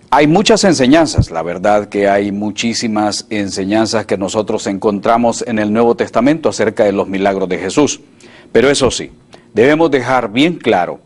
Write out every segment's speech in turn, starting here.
Hay muchas enseñanzas, la verdad que hay muchísimas enseñanzas que nosotros encontramos en el Nuevo Testamento acerca de los milagros de Jesús. Pero eso sí, debemos dejar bien claro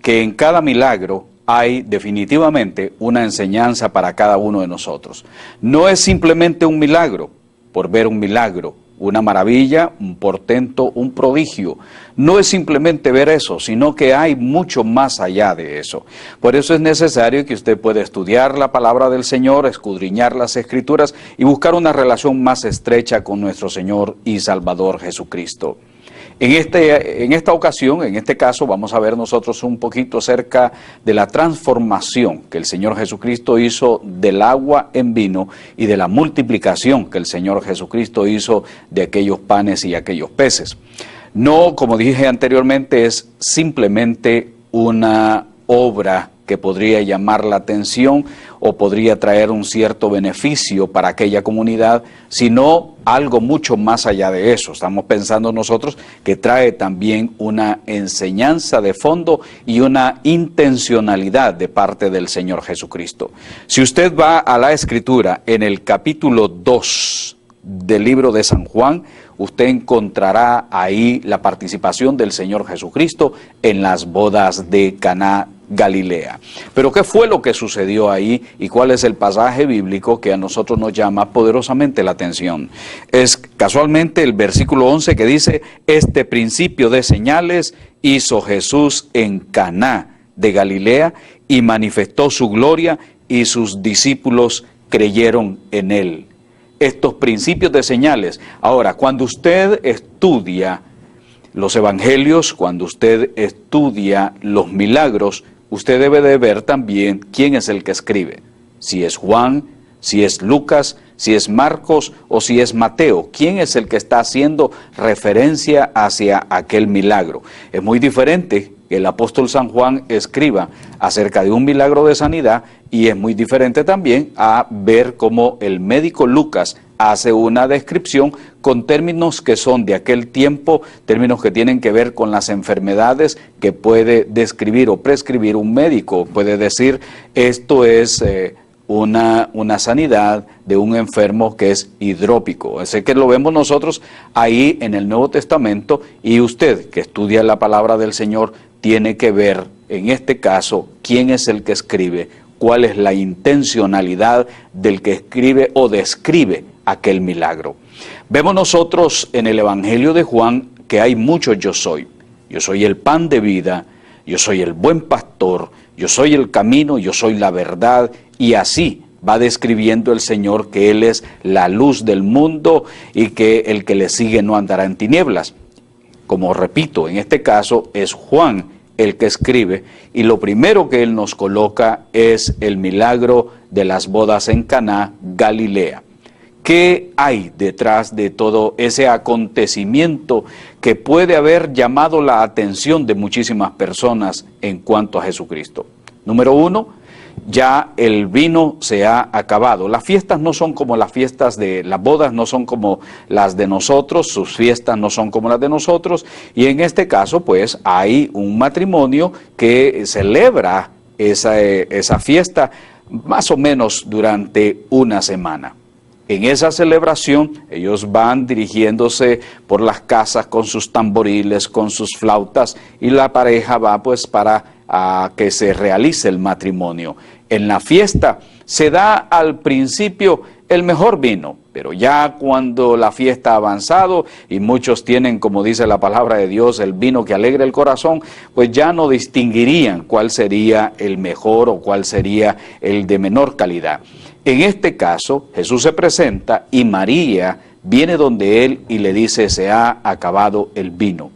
que en cada milagro hay definitivamente una enseñanza para cada uno de nosotros. No es simplemente un milagro por ver un milagro, una maravilla, un portento, un prodigio. No es simplemente ver eso, sino que hay mucho más allá de eso. Por eso es necesario que usted pueda estudiar la palabra del Señor, escudriñar las Escrituras y buscar una relación más estrecha con nuestro Señor y Salvador Jesucristo. En esta ocasión, en este caso, vamos a ver nosotros un poquito acerca de la transformación que el Señor Jesucristo hizo del agua en vino y de la multiplicación que el Señor Jesucristo hizo de aquellos panes y aquellos peces. No, como dije anteriormente, es simplemente una obra que podría llamar la atención o podría traer un cierto beneficio para aquella comunidad, sino algo mucho más allá de eso. Estamos pensando nosotros que trae también una enseñanza de fondo y una intencionalidad de parte del Señor Jesucristo. Si usted va a la Escritura en el capítulo 2 del libro de San Juan, usted encontrará ahí la participación del Señor Jesucristo en las bodas de Caná, Galilea. Pero ¿qué fue lo que sucedió ahí y cuál es el pasaje bíblico que a nosotros nos llama poderosamente la atención? Es casualmente el versículo 11 que dice: este principio de señales hizo Jesús en Caná de Galilea y manifestó su gloria y sus discípulos creyeron en él. Estos principios de señales. Ahora, cuando usted estudia los evangelios, cuando usted estudia los milagros, usted debe de ver también quién es el que escribe. Si es Juan, si es Lucas, si es Marcos o si es Mateo. ¿Quién es el que está haciendo referencia hacia aquel milagro? Es muy diferente que el apóstol San Juan escriba acerca de un milagro de sanidad, y es muy diferente también a ver cómo el médico Lucas hace una descripción con términos que son de aquel tiempo, términos que tienen que ver con las enfermedades que puede describir o prescribir un médico. Puede decir, esto es una sanidad de un enfermo que es hidrópico. Ese que lo vemos nosotros ahí en el Nuevo Testamento, y usted que estudia la palabra del Señor tiene que ver en este caso quién es el que escribe, cuál es la intencionalidad del que escribe o describe aquel milagro. Vemos nosotros en el Evangelio de Juan que hay muchos yo soy. Yo soy el pan de vida, yo soy el buen pastor, yo soy el camino, yo soy la verdad, y así va describiendo el Señor que Él es la luz del mundo y que el que le sigue no andará en tinieblas. Como repito, en este caso es Juan el que escribe, y lo primero que él nos coloca es el milagro de las bodas en Caná, Galilea. ¿Qué hay detrás de todo ese acontecimiento que puede haber llamado la atención de muchísimas personas en cuanto a Jesucristo? Número uno, ya el vino se ha acabado. Las fiestas no son como las fiestas las bodas no son como las de nosotros, sus fiestas no son como las de nosotros, y en este caso pues hay un matrimonio que celebra esa fiesta más o menos durante una semana. En esa celebración ellos van dirigiéndose por las casas con sus tamboriles, con sus flautas, y la pareja va pues para que se realice el matrimonio. En la fiesta se da al principio el mejor vino, pero ya cuando la fiesta ha avanzado y muchos tienen, como dice la palabra de Dios, el vino que alegra el corazón, pues ya no distinguirían cuál sería el mejor o cuál sería el de menor calidad. En este caso, Jesús se presenta y María viene donde él y le dice: se ha acabado el vino.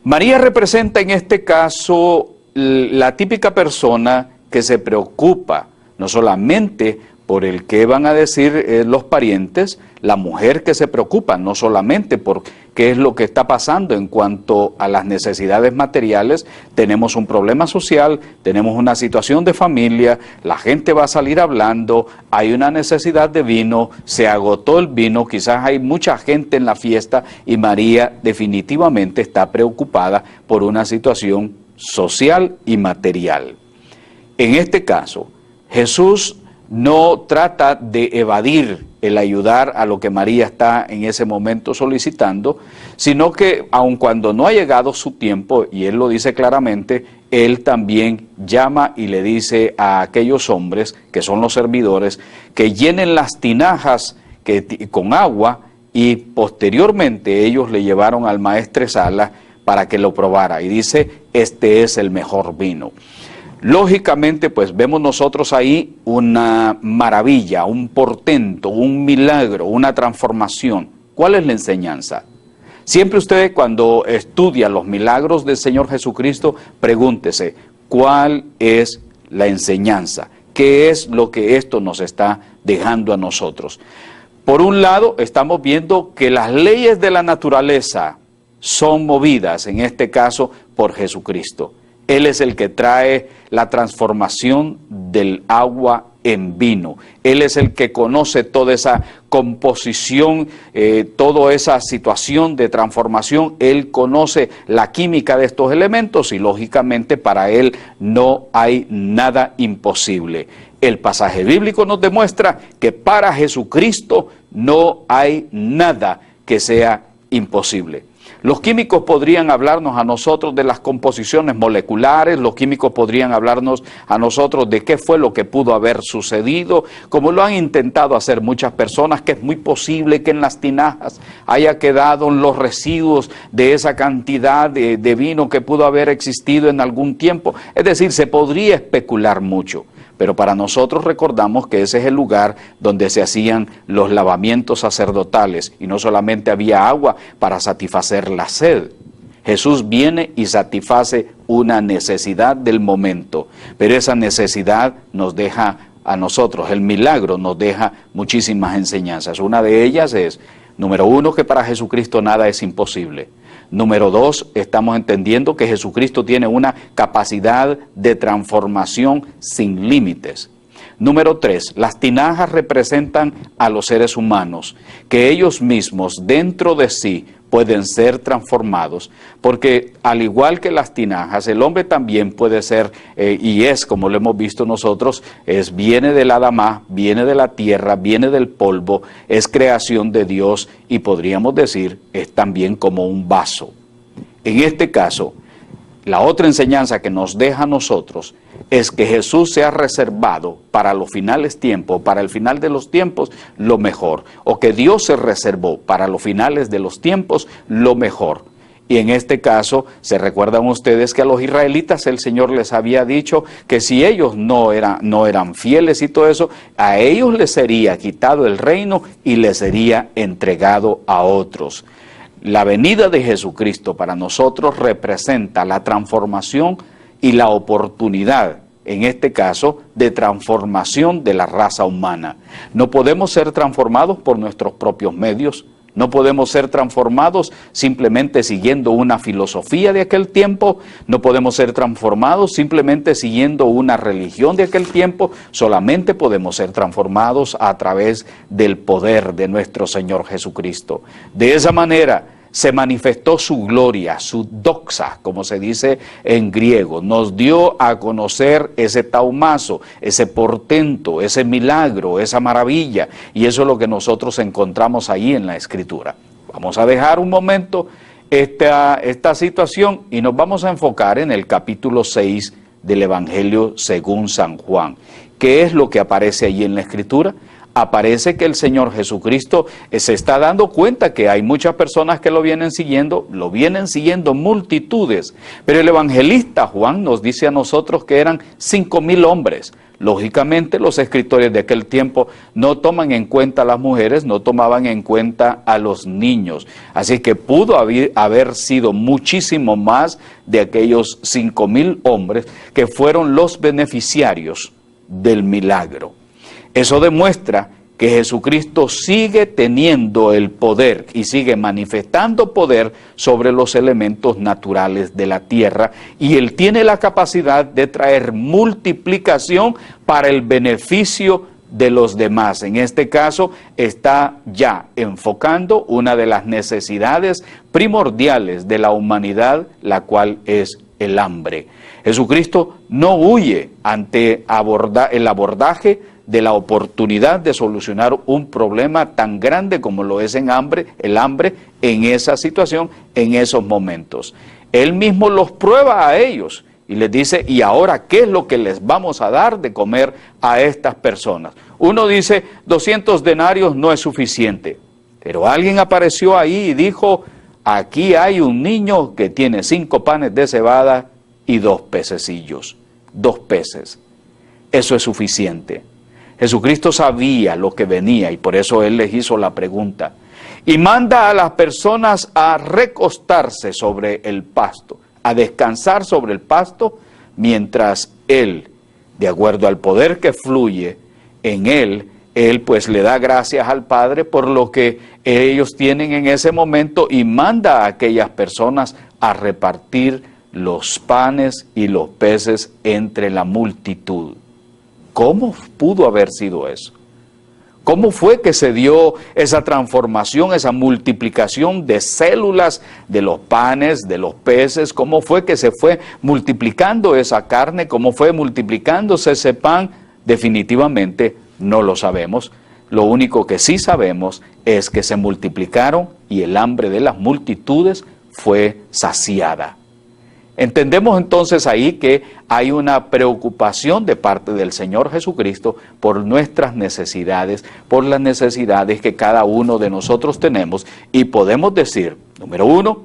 María representa en este caso la típica persona que se preocupa no solamente por el que van a decir los parientes, la mujer que se preocupa, no solamente por qué es lo que está pasando en cuanto a las necesidades materiales, tenemos un problema social, tenemos una situación de familia, la gente va a salir hablando, hay una necesidad de vino, se agotó el vino, quizás hay mucha gente en la fiesta y María definitivamente está preocupada por una situación social y material. En este caso, Jesús no trata de evadir el ayudar a lo que María está en ese momento solicitando, sino que aun cuando no ha llegado su tiempo, y Él lo dice claramente, Él también llama y le dice a aquellos hombres, que son los servidores, que llenen las tinajas con agua, y posteriormente ellos le llevaron al maestresala para que lo probara, y dice, este es el mejor vino. Lógicamente, pues vemos nosotros ahí una maravilla, un portento, un milagro, una transformación. ¿Cuál es la enseñanza? Siempre usted cuando estudia los milagros del Señor Jesucristo, pregúntese, ¿cuál es la enseñanza? ¿Qué es lo que esto nos está dejando a nosotros? Por un lado, estamos viendo que las leyes de la naturaleza son movidas, en este caso, por Jesucristo. Él es el que trae la transformación del agua en vino. Él es el que conoce toda esa composición, toda esa situación de transformación. Él conoce la química de estos elementos y lógicamente para Él no hay nada imposible. El pasaje bíblico nos demuestra que para Jesucristo no hay nada que sea imposible. Los químicos podrían hablarnos a nosotros de las composiciones moleculares, los químicos podrían hablarnos a nosotros de qué fue lo que pudo haber sucedido, como lo han intentado hacer muchas personas, que es muy posible que en las tinajas haya quedado los residuos de esa cantidad de vino que pudo haber existido en algún tiempo. Es decir, se podría especular mucho. Pero para nosotros recordamos que ese es el lugar donde se hacían los lavamientos sacerdotales y no solamente había agua para satisfacer la sed. Jesús viene y satisface una necesidad del momento, pero esa necesidad nos deja a nosotros, el milagro nos deja muchísimas enseñanzas. Una de ellas es, número uno, que para Jesucristo nada es imposible. Número dos, estamos entendiendo que Jesucristo tiene una capacidad de transformación sin límites. Número tres, las tinajas representan a los seres humanos, que ellos mismos dentro de sí pueden ser transformados, porque al igual que las tinajas, el hombre también puede ser, y es como lo hemos visto nosotros, viene del Adamá, viene de la tierra, viene del polvo, es creación de Dios y podríamos decir, es también como un vaso. En este caso, la otra enseñanza que nos deja a nosotros es que Jesús se ha reservado para los finales tiempos, para el final de los tiempos, lo mejor. O que Dios se reservó para los finales de los tiempos, lo mejor. Y en este caso, se recuerdan ustedes que a los israelitas el Señor les había dicho que si ellos no eran fieles y todo eso, a ellos les sería quitado el reino y les sería entregado a otros. La venida de Jesucristo para nosotros representa la transformación y la oportunidad, en este caso, de transformación de la raza humana. No podemos ser transformados por nuestros propios medios, no podemos ser transformados simplemente siguiendo una filosofía de aquel tiempo, no podemos ser transformados simplemente siguiendo una religión de aquel tiempo, solamente podemos ser transformados a través del poder de nuestro Señor Jesucristo. De esa manera se manifestó su gloria, su doxa, como se dice en griego, nos dio a conocer ese taumazo, ese portento, ese milagro, esa maravilla, y eso es lo que nosotros encontramos ahí en la Escritura. Vamos a dejar un momento esta situación y nos vamos a enfocar en el capítulo 6 del Evangelio según San Juan. ¿Qué es lo que aparece allí en la Escritura? Aparece que el Señor Jesucristo se está dando cuenta que hay muchas personas que lo vienen siguiendo multitudes, pero el evangelista Juan nos dice a nosotros que eran 5,000 hombres. Lógicamente los escritores de aquel tiempo no toman en cuenta a las mujeres, no tomaban en cuenta a los niños, así que pudo haber sido muchísimo más de aquellos 5,000 hombres que fueron los beneficiarios del milagro. Eso demuestra que Jesucristo sigue teniendo el poder y sigue manifestando poder sobre los elementos naturales de la tierra, y Él tiene la capacidad de traer multiplicación para el beneficio de los demás. En este caso está ya enfocando una de las necesidades primordiales de la humanidad, la cual es el hambre. Jesucristo no huye ante el abordaje de la oportunidad de solucionar un problema tan grande como lo es el hambre en esa situación, en esos momentos. Él mismo los prueba a ellos y les dice: ¿y ahora qué es lo que les vamos a dar de comer a estas personas? Uno dice: 200 denarios no es suficiente. Pero alguien apareció ahí y dijo: aquí hay un niño que tiene 5 panes de cebada y 2 pececillos, 2 peces. Eso es suficiente. Jesucristo sabía lo que venía y por eso Él les hizo la pregunta. Y manda a las personas a recostarse sobre el pasto, a descansar sobre el pasto, mientras Él, de acuerdo al poder que fluye en Él pues le da gracias al Padre por lo que ellos tienen en ese momento y manda a aquellas personas a repartir los panes y los peces entre la multitud. ¿Cómo pudo haber sido eso? ¿Cómo fue que se dio esa transformación, esa multiplicación de células de los panes, de los peces? ¿Cómo fue que se fue multiplicando esa carne? ¿Cómo fue multiplicándose ese pan? Definitivamente no lo sabemos. Lo único que sí sabemos es que se multiplicaron y el hambre de las multitudes fue saciada. Entendemos entonces ahí que hay una preocupación de parte del Señor Jesucristo por nuestras necesidades, por las necesidades que cada uno de nosotros tenemos, y podemos decir, número 1,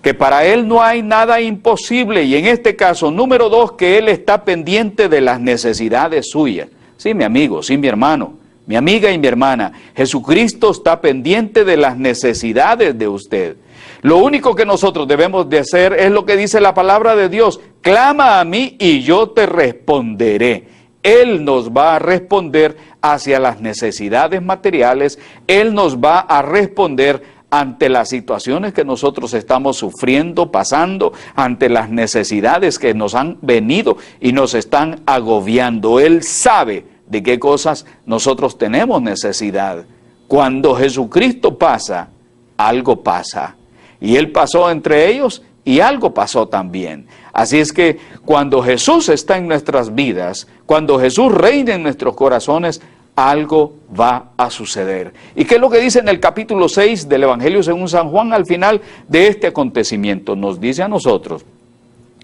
que para Él no hay nada imposible, y en este caso, número 2, que Él está pendiente de las necesidades suyas. Sí, mi amigo, sí, mi hermano, mi amiga y mi hermana, Jesucristo está pendiente de las necesidades de usted. Lo único que nosotros debemos de hacer es lo que dice la palabra de Dios: clama a mí y yo te responderé. Él nos va a responder hacia las necesidades materiales, Él nos va a responder ante las situaciones que nosotros estamos sufriendo, pasando, ante las necesidades que nos han venido y nos están agobiando. Él sabe de qué cosas nosotros tenemos necesidad. Cuando Jesucristo pasa, algo pasa. Y Él pasó entre ellos y algo pasó también. Así es que cuando Jesús está en nuestras vidas, cuando Jesús reina en nuestros corazones, algo va a suceder. ¿Y qué es lo que dice en el capítulo 6 del Evangelio según San Juan al final de este acontecimiento? Nos dice a nosotros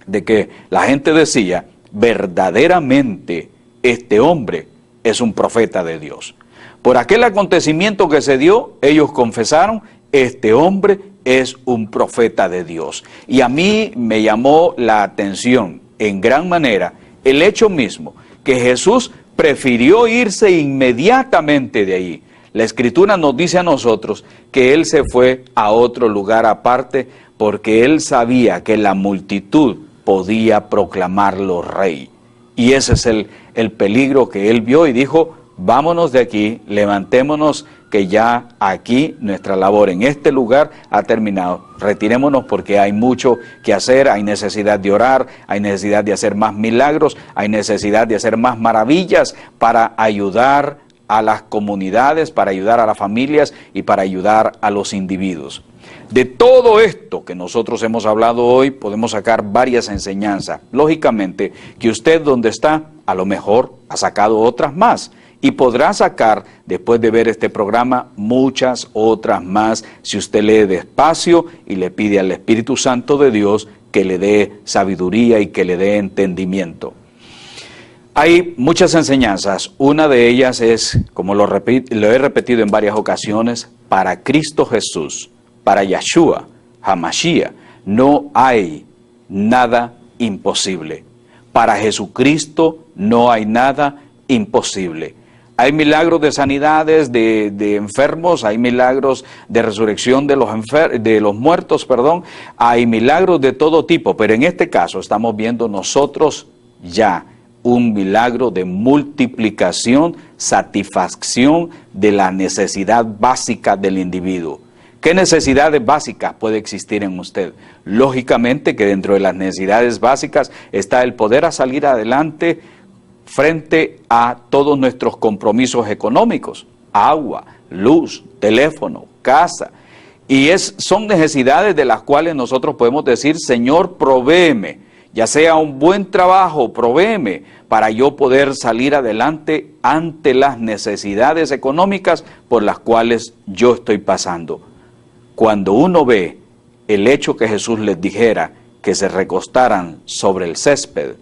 de que la gente decía: verdaderamente este hombre es un profeta de Dios. Por aquel acontecimiento que se dio, ellos confesaron: este hombre es un profeta de Dios. Y a mí me llamó la atención en gran manera el hecho mismo que Jesús prefirió irse inmediatamente de ahí. La Escritura nos dice a nosotros que Él se fue a otro lugar aparte porque Él sabía que la multitud podía proclamarlo rey. Y ese es el peligro que Él vio y dijo: vámonos de aquí, levantémonos, que ya aquí nuestra labor en este lugar ha terminado. Retirémonos porque hay mucho que hacer, hay necesidad de orar, hay necesidad de hacer más milagros, hay necesidad de hacer más maravillas para ayudar a las comunidades, para ayudar a las familias y para ayudar a los individuos. De todo esto que nosotros hemos hablado hoy, podemos sacar varias enseñanzas. Lógicamente, que usted donde está, a lo mejor ha sacado otras más. Y podrá sacar, después de ver este programa, muchas otras más, si usted lee despacio y le pide al Espíritu Santo de Dios que le dé sabiduría y que le dé entendimiento. Hay muchas enseñanzas. Una de ellas es, como lo he repetido en varias ocasiones, para Cristo Jesús, para Yahshua, Hamashiach, no hay nada imposible. Para Jesucristo no hay nada imposible. Hay milagros de sanidades de enfermos, hay milagros de resurrección de los muertos, hay milagros de todo tipo, pero en este caso estamos viendo nosotros ya un milagro de multiplicación, satisfacción de la necesidad básica del individuo. ¿Qué necesidades básicas puede existir en usted? Lógicamente que dentro de las necesidades básicas está el poder a salir adelante frente a todos nuestros compromisos económicos, agua, luz, teléfono, casa. Y son necesidades de las cuales nosotros podemos decir, Señor, provéeme, ya sea un buen trabajo, provéeme, para yo poder salir adelante ante las necesidades económicas por las cuales yo estoy pasando. Cuando uno ve el hecho que Jesús les dijera que se recostaran sobre el césped,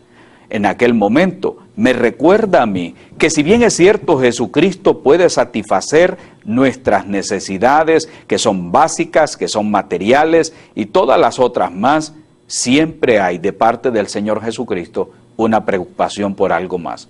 en aquel momento me recuerda a mí que si bien es cierto Jesucristo puede satisfacer nuestras necesidades que son básicas, que son materiales y todas las otras más, siempre hay de parte del Señor Jesucristo una preocupación por algo más.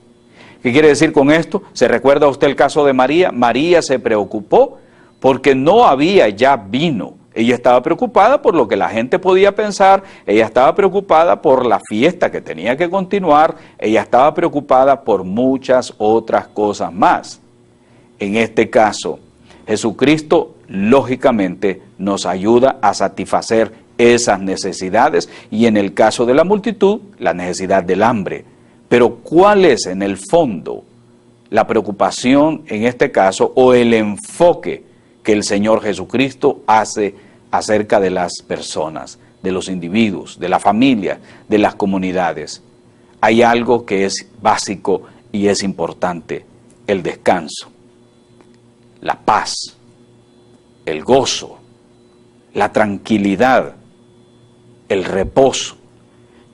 ¿Qué quiere decir con esto? ¿Se recuerda usted el caso de María? María se preocupó porque no había ya vino. Ella estaba preocupada por lo que la gente podía pensar, ella estaba preocupada por la fiesta que tenía que continuar, ella estaba preocupada por muchas otras cosas más. En este caso, Jesucristo lógicamente nos ayuda a satisfacer esas necesidades y en el caso de la multitud, la necesidad del hambre. Pero ¿cuál es en el fondo la preocupación en este caso o el enfoque que el Señor Jesucristo hace acerca de las personas, de los individuos, de la familia, de las comunidades? Hay algo que es básico y es importante: el descanso, la paz, el gozo, la tranquilidad, el reposo.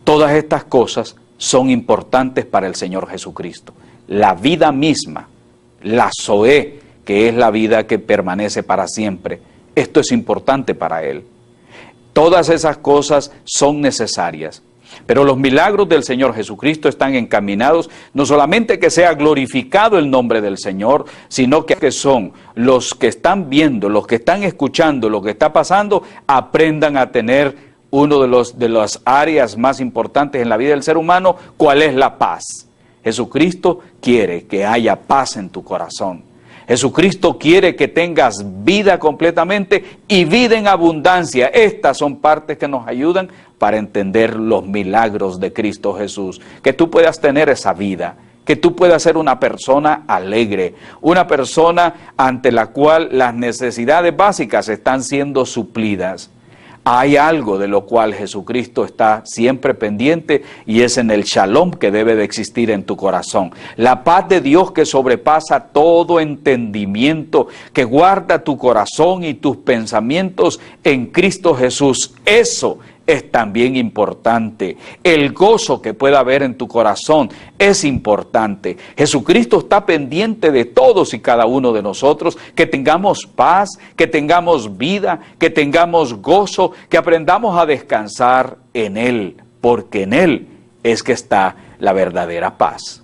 Todas estas cosas son importantes para el Señor Jesucristo. La vida misma, la Zoé, que es la vida que permanece para siempre, esto es importante para Él. Todas esas cosas son necesarias. Pero los milagros del Señor Jesucristo están encaminados no solamente que sea glorificado el nombre del Señor, sino que son los que están viendo, los que están escuchando lo que está pasando, aprendan a tener uno de las áreas más importantes en la vida del ser humano. ¿Cuál es la paz? Jesucristo quiere que haya paz en tu corazón. Jesucristo quiere que tengas vida completamente y vida en abundancia. Estas son partes que nos ayudan para entender los milagros de Cristo Jesús. Que tú puedas tener esa vida, que tú puedas ser una persona alegre, una persona ante la cual las necesidades básicas están siendo suplidas. Hay algo de lo cual Jesucristo está siempre pendiente y es en el shalom que debe de existir en tu corazón. La paz de Dios que sobrepasa todo entendimiento, que guarda tu corazón y tus pensamientos en Cristo Jesús. Eso es también importante. El gozo que pueda haber en tu corazón es importante. Jesucristo está pendiente de todos y cada uno de nosotros, que tengamos paz, que tengamos vida, que tengamos gozo, que aprendamos a descansar en Él, porque en Él es que está la verdadera paz.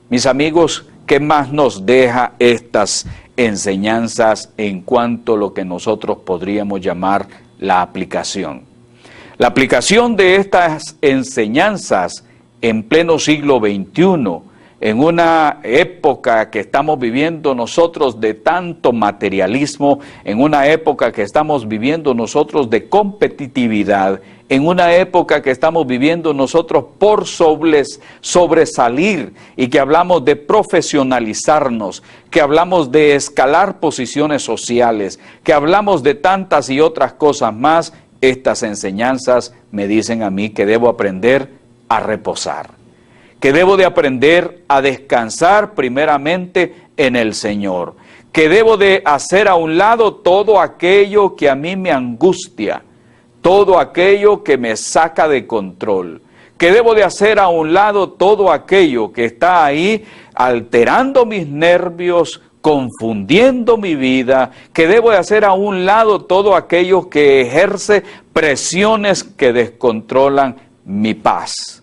Mis amigos, ¿qué más nos deja estas enseñanzas en cuanto a lo que nosotros podríamos llamar la aplicación? La aplicación de estas enseñanzas en pleno siglo XXI, en una época que estamos viviendo nosotros de tanto materialismo, en una época que estamos viviendo nosotros de competitividad, en una época que estamos viviendo nosotros por sobresalir y que hablamos de profesionalizarnos, que hablamos de escalar posiciones sociales, que hablamos de tantas y otras cosas más. Estas enseñanzas me dicen a mí que debo aprender a reposar, que debo de aprender a descansar primeramente en el Señor, que debo de hacer a un lado todo aquello que a mí me angustia, todo aquello que me saca de control, que debo de hacer a un lado todo aquello que está ahí alterando mis nervios, confundiendo mi vida, que debo de hacer a un lado todo aquello que ejerce presiones que descontrolan mi paz.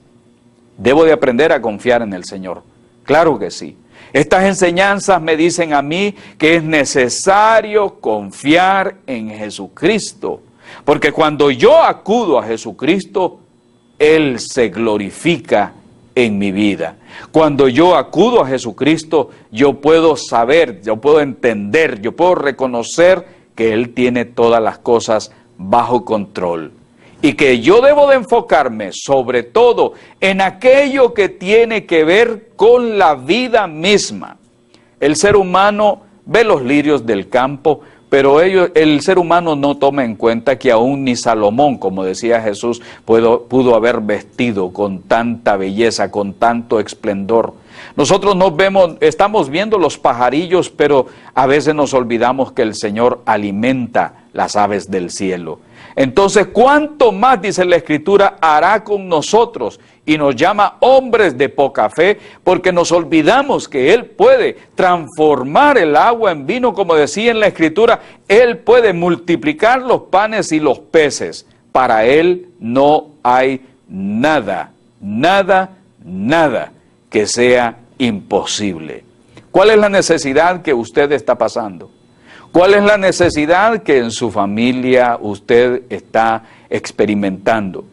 Debo de aprender a confiar en el Señor. Claro que sí. Estas enseñanzas me dicen a mí que es necesario confiar en Jesucristo, porque cuando yo acudo a Jesucristo, Él se glorifica en mi vida. Cuando yo acudo a Jesucristo, yo puedo saber, yo puedo entender, yo puedo reconocer que Él tiene todas las cosas bajo control. Y que yo debo de enfocarme sobre todo en aquello que tiene que ver con la vida misma. El ser humano ve los lirios del campo, pero el ser humano no toma en cuenta que aún ni Salomón, como decía Jesús, pudo haber vestido con tanta belleza, con tanto esplendor. Nosotros estamos viendo los pajarillos, pero a veces nos olvidamos que el Señor alimenta las aves del cielo. Entonces, ¿cuánto más, dice la Escritura, hará con nosotros? Y nos llama hombres de poca fe, porque nos olvidamos que Él puede transformar el agua en vino, como decía en la Escritura. Él puede multiplicar los panes y los peces. Para Él no hay nada que sea imposible. ¿Cuál es la necesidad que usted está pasando? ¿Cuál es la necesidad que en su familia usted está experimentando?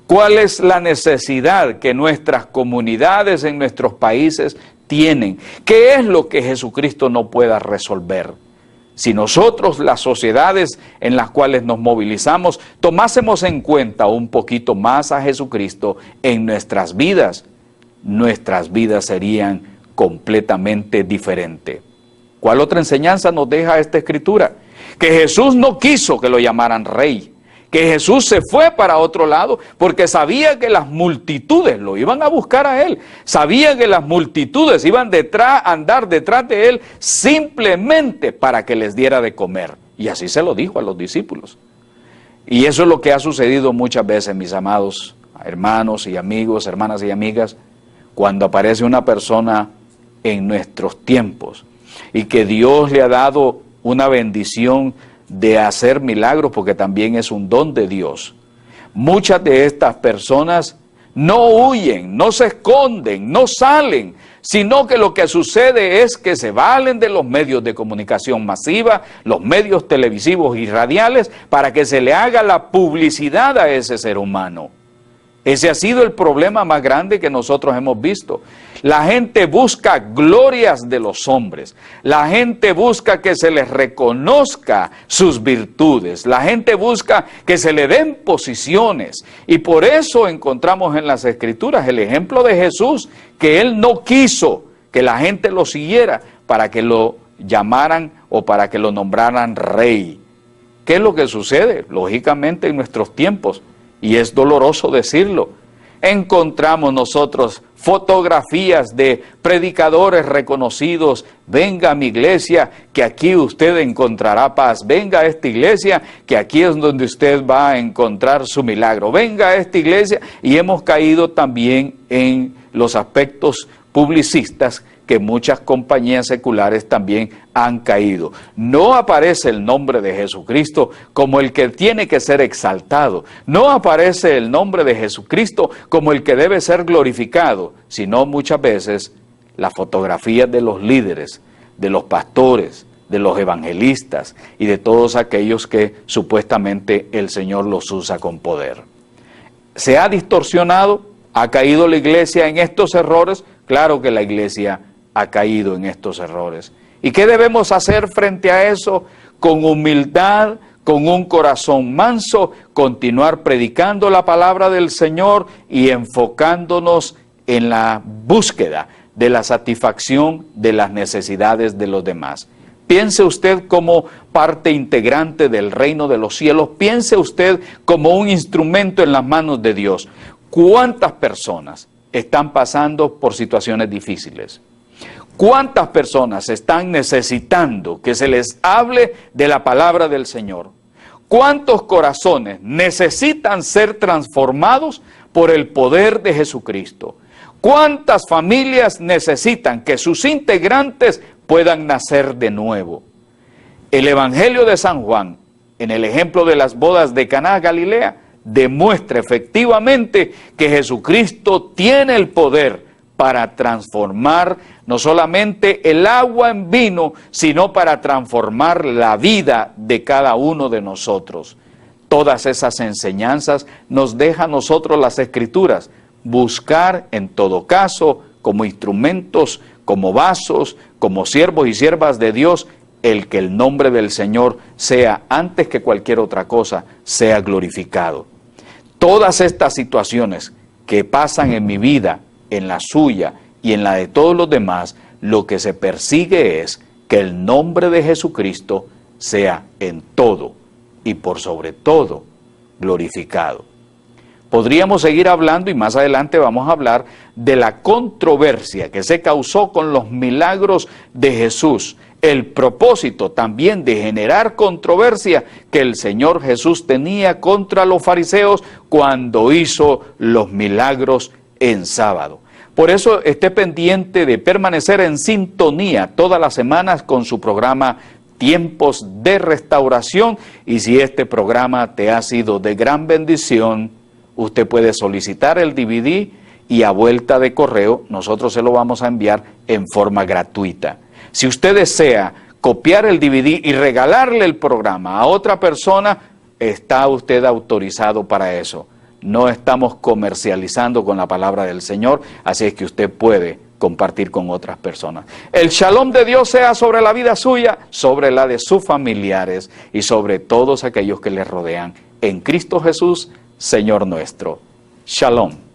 ¿Cuál es la necesidad que nuestras comunidades en nuestros países tienen? ¿Qué es lo que Jesucristo no pueda resolver? Si nosotros, las sociedades en las cuales nos movilizamos, tomásemos en cuenta un poquito más a Jesucristo en nuestras vidas serían completamente diferentes. ¿Cuál otra enseñanza nos deja esta Escritura? Que Jesús no quiso que lo llamaran rey, que Jesús se fue para otro lado porque sabía que las multitudes lo iban a buscar a Él, sabía que las multitudes iban a andar detrás de Él simplemente para que les diera de comer. Y así se lo dijo a los discípulos. Y eso es lo que ha sucedido muchas veces, mis amados hermanos y amigos, hermanas y amigas, cuando aparece una persona en nuestros tiempos y que Dios le ha dado una bendición de hacer milagros, porque también es un don de Dios. Muchas de estas personas no huyen, no se esconden, no salen, sino que lo que sucede es que se valen de los medios de comunicación masiva, los medios televisivos y radiales, para que se le haga la publicidad a ese ser humano. Ese ha sido el problema más grande que nosotros hemos visto. La gente busca glorias de los hombres. La gente busca que se les reconozca sus virtudes. La gente busca que se le den posiciones. Y por eso encontramos en las Escrituras el ejemplo de Jesús, que Él no quiso que la gente lo siguiera para que lo llamaran o para que lo nombraran rey. ¿Qué es lo que sucede? Lógicamente en nuestros tiempos, y es doloroso decirlo, encontramos nosotros fotografías de predicadores reconocidos. Venga a mi iglesia, que aquí usted encontrará paz. Venga a esta iglesia, que aquí es donde usted va a encontrar su milagro. Venga a esta iglesia. Y hemos caído también en los aspectos publicistas que muchas compañías seculares también han caído. No aparece el nombre de Jesucristo como el que tiene que ser exaltado. No aparece el nombre de Jesucristo como el que debe ser glorificado, sino muchas veces las fotografías de los líderes, de los pastores, de los evangelistas y de todos aquellos que supuestamente el Señor los usa con poder. ¿Se ha distorsionado? ¿Ha caído la iglesia en estos errores? Claro que la iglesia ha caído en estos errores. ¿Y qué debemos hacer frente a eso? Con humildad, con un corazón manso, continuar predicando la palabra del Señor y enfocándonos en la búsqueda de la satisfacción de las necesidades de los demás. Piense usted como parte integrante del reino de los cielos, piense usted como un instrumento en las manos de Dios. ¿Cuántas personas están pasando por situaciones difíciles? ¿Cuántas personas están necesitando que se les hable de la palabra del Señor? ¿Cuántos corazones necesitan ser transformados por el poder de Jesucristo? ¿Cuántas familias necesitan que sus integrantes puedan nacer de nuevo? El Evangelio de San Juan, en el ejemplo de las bodas de Caná, Galilea, demuestra efectivamente que Jesucristo tiene el poder para transformar no solamente el agua en vino, sino para transformar la vida de cada uno de nosotros. Todas esas enseñanzas nos dejan a nosotros las Escrituras. buscar en todo caso, como instrumentos, como vasos, como siervos y siervas de Dios, el que el nombre del Señor sea, antes que cualquier otra cosa, sea glorificado. Todas estas situaciones que pasan en mi vida, en la suya y en la de todos los demás, lo que se persigue es que el nombre de Jesucristo sea en todo y por sobre todo glorificado. Podríamos seguir hablando y más adelante vamos a hablar de la controversia que se causó con los milagros de Jesús. El propósito también de generar controversia que el Señor Jesús tenía contra los fariseos cuando hizo los milagros en sábado. Por eso esté pendiente de permanecer en sintonía todas las semanas con su programa Tiempos de Restauración, y si este programa te ha sido de gran bendición, usted puede solicitar el DVD y a vuelta de correo nosotros se lo vamos a enviar en forma gratuita. Si usted desea copiar el DVD y regalarle el programa a otra persona, está usted autorizado para eso. No estamos comercializando con la palabra del Señor, así es que usted puede compartir con otras personas. El shalom de Dios sea sobre la vida suya, sobre la de sus familiares y sobre todos aquellos que le rodean. En Cristo Jesús, Señor nuestro. Shalom.